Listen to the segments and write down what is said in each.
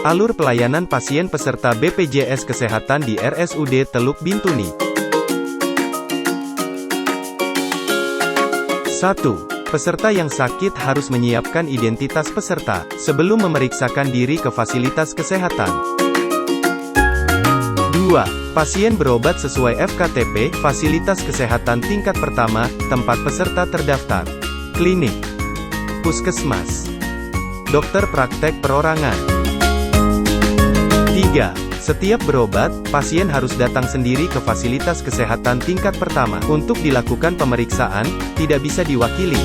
Alur pelayanan pasien peserta BPJS Kesehatan di RSUD Teluk Bintuni. 1. Peserta yang sakit harus menyiapkan identitas peserta, sebelum memeriksakan diri ke fasilitas kesehatan. 2. Pasien berobat sesuai FKTP, fasilitas kesehatan tingkat pertama, tempat peserta terdaftar. Klinik, puskesmas, dokter praktek perorangan. 3. Setiap berobat, pasien harus datang sendiri ke fasilitas kesehatan tingkat pertama. Untuk dilakukan pemeriksaan, tidak bisa diwakili.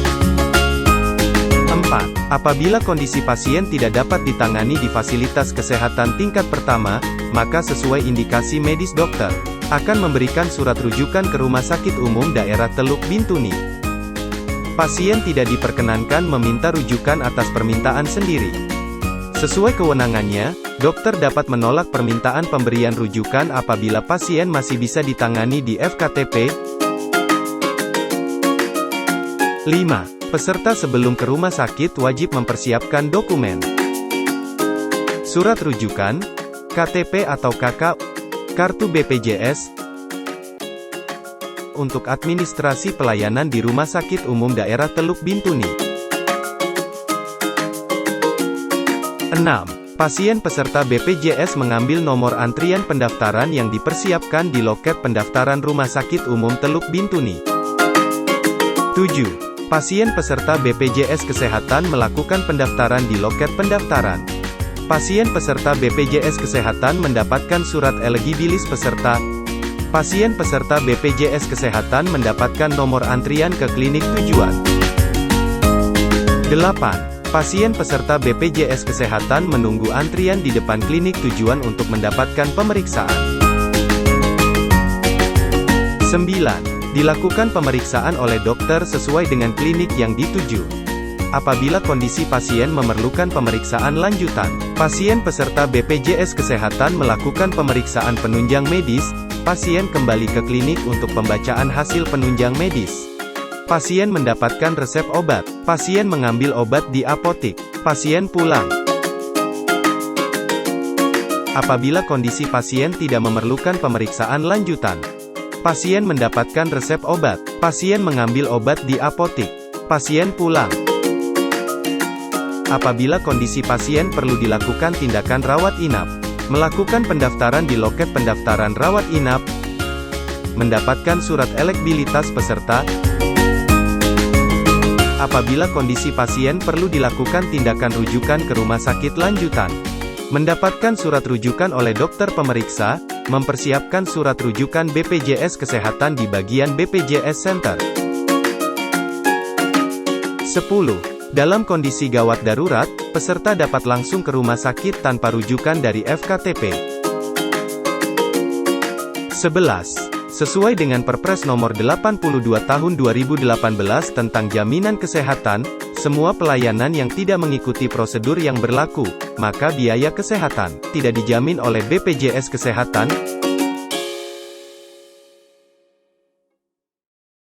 4. Apabila kondisi pasien tidak dapat ditangani di fasilitas kesehatan tingkat pertama, maka sesuai indikasi medis dokter, akan memberikan surat rujukan ke Rumah Sakit Umum Daerah Teluk Bintuni. Pasien tidak diperkenankan meminta rujukan atas permintaan sendiri. Sesuai kewenangannya, dokter dapat menolak permintaan pemberian rujukan apabila pasien masih bisa ditangani di FKTP. 5. Peserta sebelum ke rumah sakit wajib mempersiapkan dokumen. Surat rujukan, KTP atau KK, kartu BPJS, untuk administrasi pelayanan di Rumah Sakit Umum Daerah Teluk Bintuni. 6. Pasien peserta BPJS mengambil nomor antrian pendaftaran yang dipersiapkan di loket pendaftaran Rumah Sakit Umum Teluk Bintuni. 7. Pasien peserta BPJS Kesehatan melakukan pendaftaran di loket pendaftaran. Pasien peserta BPJS Kesehatan mendapatkan surat eligibilis peserta. Pasien peserta BPJS Kesehatan mendapatkan nomor antrian ke klinik tujuan. 8. Pasien peserta BPJS Kesehatan menunggu antrian di depan klinik tujuan untuk mendapatkan pemeriksaan. 9. Dilakukan pemeriksaan oleh dokter sesuai dengan klinik yang dituju. Apabila kondisi pasien memerlukan pemeriksaan lanjutan, pasien peserta BPJS Kesehatan melakukan pemeriksaan penunjang medis, pasien kembali ke klinik untuk pembacaan hasil penunjang medis. Pasien mendapatkan resep obat, pasien mengambil obat di apotik, pasien pulang. Apabila kondisi pasien tidak memerlukan pemeriksaan lanjutan, pasien mendapatkan resep obat, pasien mengambil obat di apotik, pasien pulang. Apabila kondisi pasien perlu dilakukan tindakan rawat inap, melakukan pendaftaran di loket pendaftaran rawat inap, mendapatkan surat elegibilitas peserta. Apabila kondisi pasien perlu dilakukan tindakan rujukan ke rumah sakit lanjutan, mendapatkan surat rujukan oleh dokter pemeriksa, mempersiapkan surat rujukan BPJS Kesehatan di bagian BPJS Center. 10. Dalam kondisi gawat darurat, peserta dapat langsung ke rumah sakit tanpa rujukan dari FKTP. 11. Sesuai dengan Perpres Nomor 82 Tahun 2018 tentang Jaminan Kesehatan, semua pelayanan yang tidak mengikuti prosedur yang berlaku, maka biaya kesehatan tidak dijamin oleh BPJS Kesehatan.